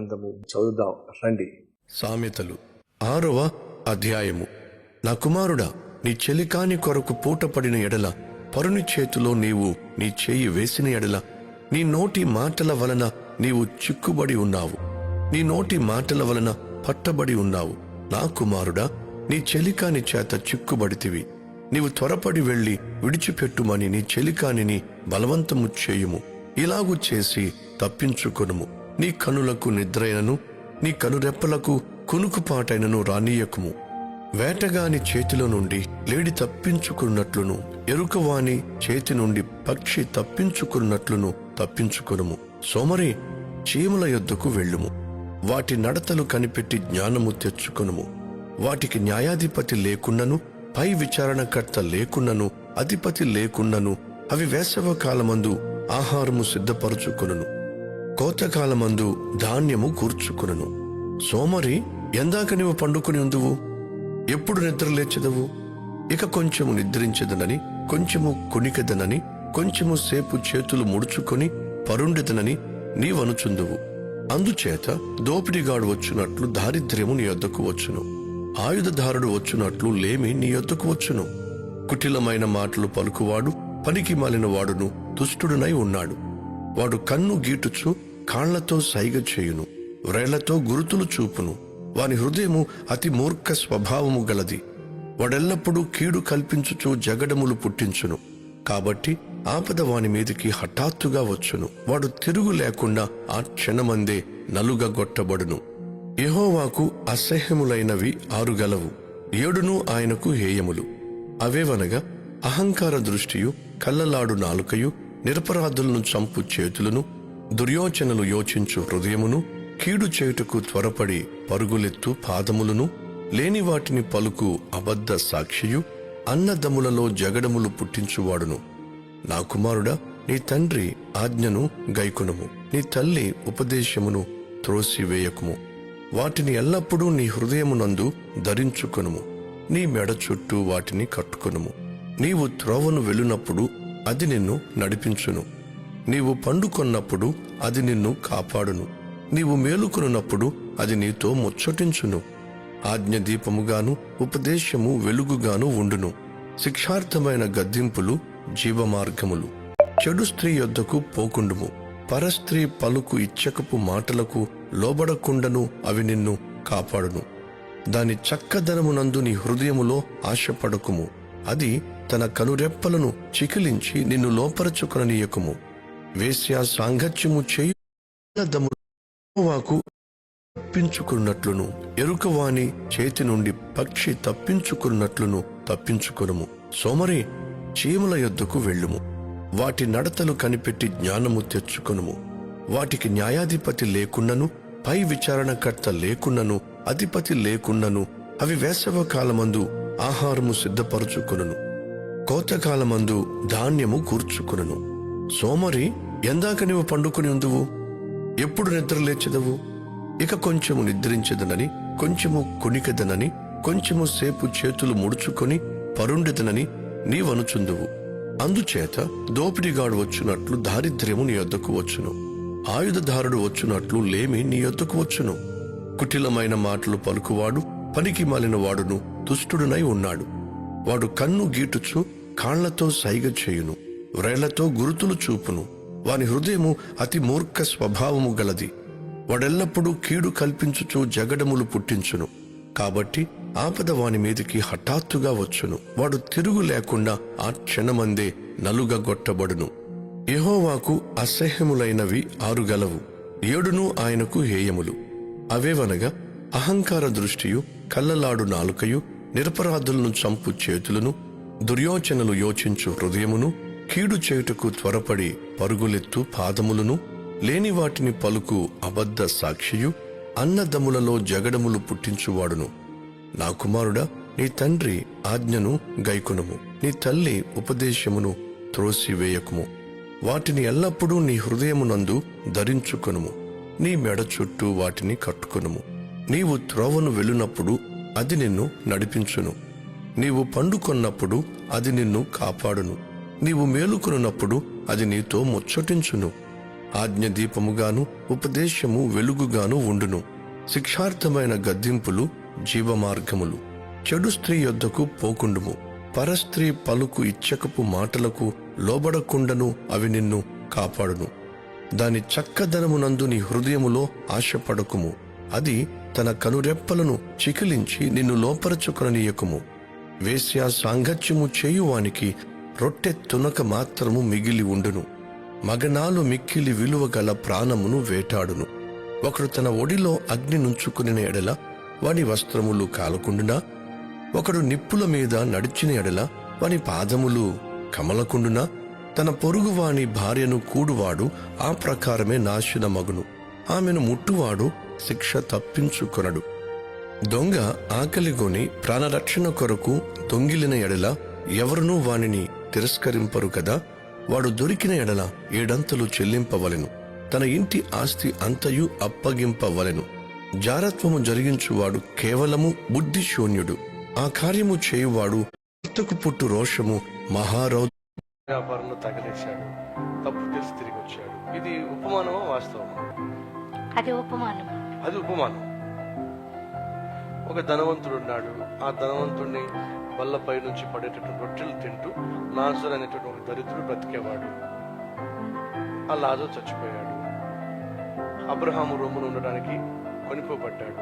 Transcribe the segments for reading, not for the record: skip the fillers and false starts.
గ్రంథము చదువుదాం రండి. సామెతలు 6వ అధ్యాయము. నా కుమారుడా, నీ చెలికాని కొరకు పూటపడిన ఎడల, పరుని చేతిలో నీవు నీ చేయి వేసిన ఎడల, నీ నోటి మాటల వలన నీవు చిక్కుబడి ఉన్నావు, నీ నోటి మాటల వలన పట్టబడి ఉన్నావు. నా కుమారుడా, నీ చెలికాని చేత చిక్కుబడితివి. నీవు త్వరపడి వెళ్లి విడిచిపెట్టుమని నీ చెలికానిని బలవంతము చేయుము. ఇలాగు చేసి తప్పించుకొనుము. నీ కనులకు నిద్రైనను, నీ కనురెప్పలకు కునుకుపాటైనను రానీయకుము. వేటగాని చేతిలో నుండి లేడి తప్పించుకున్నట్లును, ఎరుకవాని చేతి నుండి పక్షి తప్పించుకున్నట్లును తప్పించుకొనుము. సోమరి, చీమల యొద్దకు వెళ్ళుము. వాటి నడతలు కనిపెట్టి జ్ఞానము తెచ్చుకొనుము. వాటికి న్యాయాధిపతి లేకున్నను, పై విచారణకర్త లేకున్నను, అధిపతి లేకున్నను, అవి వేసవకాలమందు ఆహారము సిద్ధపరుచుకొనును, కోతకాలమందు ధాన్యము కూర్చుకొనును. సోమరి, ఎందాక నీవు పండుకొని ఉందువు? ఎప్పుడు నిద్రలేచెదవు? ఇక కొంచెము నిద్రించెదనని, కొంచెము కొనికెదనని, కొంచెము సేపు చేతులు ముడుచుకొని పరుండెదనని నీవనుచుందువు. అందుచేత దోపిడిగాడు వచ్చునట్లు దారిద్ర్యము నీ యొద్దకు వచ్చును, ఆయుధదారుడు వచ్చునట్లు లేమి నీ యొద్దకు వచ్చును. కుటిలమైన మాటలు పలుకువాడు పనికి మాలిన వాడును దుష్టుడునై ఉన్నాడు. వాడు కన్ను గీటుచు కాళ్లతో సైగ చేయును, వ్రేళ్లతో గురుతులు చూపును. వాని హృదయము అతి మూర్ఖ స్వభావము గలది. వాడెల్లప్పుడూ కీడు కల్పించుచు జగడములు పుట్టించును. కాబట్టి ఆపద వాని మీదికి హఠాత్తుగా వచ్చును. వాడు తిరుగు లేకుండా ఆ క్షణమందే నలుగగొట్టబడును. యెహోవాకు అసహ్యములైనవి 6 గలవు, 7 ఆయనకు హేయములు. అవేవనగా అహంకార దృష్టియు, కళ్ళలాడు నాలుకయు, నిరపరాధులను చంపు చేతులను, దుర్యోచనలు యోచించు హృదయమును, కీడు చేయుటకు త్వరపడి పరుగులెత్తు పాదములను, లేని వాటిని పలుకు అబద్ధ సాక్షియు, అన్నదమ్ములలో జగడములు పుట్టించువాడును. నా కుమారుడా, నీ తండ్రి ఆజ్ఞను గైకొనుము, నీ తల్లి ఉపదేశమును త్రోసివేయకుము. వాటిని ఎల్లప్పుడూ నీ హృదయమునందు ధరించుకొనుము, నీ మెడ చుట్టూ వాటిని కట్టుకొనుము. నీవు త్రోవను వెళ్ళునప్పుడు అది నిన్ను నడిపించును, నీవు పండుకొన్నప్పుడు అది నిన్ను కాపాడును, నీవు మేలుకొనున్నప్పుడు అది నీతో ముచ్చటించును. ఆజ్ఞ దీపముగాను, ఉపదేశము వెలుగుగాను ఉండును. శిక్షార్థమైన గద్దింపులు జీవమార్గములు. చెడు స్త్రీ యొద్దకు పోకుండుము. పరస్త్రీ పలుకు ఇచ్చకపు మాటలకు లోబడకుండను అవి నిన్ను కాపాడును. దాని చక్కదనమునందు నీ హృదయములో ఆశపడకుము. అది తన కనురెప్పలను చికిలించి నిన్ను లోపరచుకొననీయకుము. వేశ్యా సాంగత్యము చేయు యెహోవాకు తప్పించుకున్నట్లును, ఎరుకవాని చేతి నుండి పక్షి తప్పించుకున్నట్లును తప్పించుకొనుము. సోమరి, చీమల యొద్దకు వెళ్ళుము. వాటి నడతలు కనిపెట్టి జ్ఞానము తెచ్చుకొనుము. వాటికి న్యాయాధిపతి లేకున్నను, పై విచారణకర్త లేకున్నను, అధిపతి లేకున్నను, అవి వేసవకాలమందు ఆహారము సిద్ధపరుచుకొనును, కోతకాలమందు ధాన్యము కూర్చుకొనును. సోమరి, ఎందాక నీవు పండుకొని ఉందువు? ఎప్పుడు నిద్రలేచెదవు? ఇక కొంచెము నిద్రించెదనని, కొంచెము కొనికెదనని, కొంచెము సేపు చేతులు ముడుచుకొని పరుండెదనని నీవనుచుందువు. అందుచేత దోపిడిగాడు వచ్చునట్లు దారిద్ర్యము నీ యొద్దకు వచ్చును, ఆయుధదారుడు వచ్చునట్లు లేమి నీ యొద్దకు వచ్చును. కుటిలమైన మాటలు పలుకువాడు పనికి మాలిన వాడును దుష్టుడునై ఉన్నాడు. వాడు కన్ను గీటుచు కాళ్లతో సైగ చేయును, వ్రేళ్లతో గురుతులు చూపును. వాని హృదయము అతి మూర్ఖ స్వభావము గలది. వాడెల్లప్పుడూ కీడు కల్పించుచు జగడములు పుట్టించును. కాబట్టి ఆపద వాని మీదికి హఠాత్తుగా వచ్చును. వాడు తిరుగు లేకుండా ఆ క్షణమందే నలుగగొట్టబడును. యెహోవాకు అసహ్యములైనవి 6 గలవు, 7 ఆయనకు హేయములు. అవేవనగా అహంకార దృష్టియు, కళ్ళలాడు నాలుకయు, నిరపరాధులను చంపు చేతులను, దుర్యోచనలు యోచించు హృదయమును, కీడు చేయుటకు త్వరపడి పరుగులెత్తు పాదములను, లేని వాటిని పలుకు అబద్ధ సాక్షియు, అన్నదమ్ములలో జగడములు పుట్టించువాడును. నా కుమారుడా, నీ తండ్రి ఆజ్ఞను గైకొనుము, నీ తల్లి ఉపదేశమును త్రోసివేయకుము. వాటిని ఎల్లప్పుడూ నీ హృదయమునందు ధరించుకొనుము, నీ మెడ చుట్టూ వాటిని కట్టుకొనుము. నీవు త్రోవను వెళ్ళునప్పుడు అది నిన్ను నడిపించును, నీవు పండుకొన్నప్పుడు అది నిన్ను కాపాడును, నీవు మేలుకొనున్నప్పుడు అది నీతో ముచ్చటించును. ఆజ్ఞ దీపముగాను ఉపదేశము వెలుగుగాను ఉండును. శిక్షార్థమైన గద్దింపులు జీవమార్గములు. చెడు స్త్రీ యొద్దకు పోకుండుము. పరస్త్రీ పలుకు ఇచ్చకపు మాటలకు లోబడకుండను అవి నిన్ను కాపాడును. దాని చక్కదనమునందు నీ హృదయములో ఆశపడకుము. అది తన కనురెప్పలను చికిలించి నిన్ను లోపరచుకొననీయకుము. వేశ్యా సాంగత్యము చేయువానికి రొట్టె తునక మాత్రము మిగిలి ఉండును. మగనాలు మిక్కిలి విలువ గల ప్రాణమును వేటాడును. ఒకడు తన ఒడిలో అగ్ని నుంచుకుని ఎడల వాని వస్త్రములు కాలకుండునా? ఒకడు నిప్పుల మీద నడిచిన ఎడల వాని పాదములు కమలకుండునా? తన పొరుగువాని భార్యను కూడువాడు ఆ ప్రకారమే నాశనమగును. ఆమెను ముట్టువాడు శిక్ష తప్పించుకొనడు. దొంగ ఆకలిగొని ప్రాణరక్షణ కొరకు దొంగిలిన ఎడల ఎవరునూ వానిని తిరస్కరింపరు కదా. వాడు దొరికిన ఎడల 7 చెల్లింపవలెను. తన ఇంటి ఆస్తి అంతయు అప్పగింపవలెను. జారత్వము జరిగించువాడు కేవలము బుద్ధిశూన్యుడు. ఆ కార్యము చేయువాడు భర్తకు పుట్టు రోషము మహారౌద్ర. వ్యాపారంలో తగలేశాడు, తప్పు తెలిసి తిరిగి వచ్చాడు. ఇది ఉపమానమా వాస్తవమా? అది ఉపమానం. అది ఉపమానం. ఒక ధనవంతుడు ఉన్నాడు. ఆ ధనవంతుడిని బల్లపై నుంచి పడేటటువంటి రొట్టెలు తింటూ లాజరు అనేటువంటి ఒక దరిద్రుడు బ్రతికేవాడు. ఆ లాజరు చచ్చిపోయాడు. అబ్రహాము రొమ్మును ఉండడానికి కొనిపోబడ్డాడు.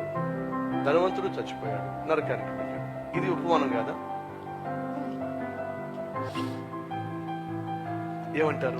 ధనవంతుడు చచ్చిపోయాడు, నరకానికి వెళ్ళాడు. ఇది ఉపమానం కాదా? ఏమంటారు?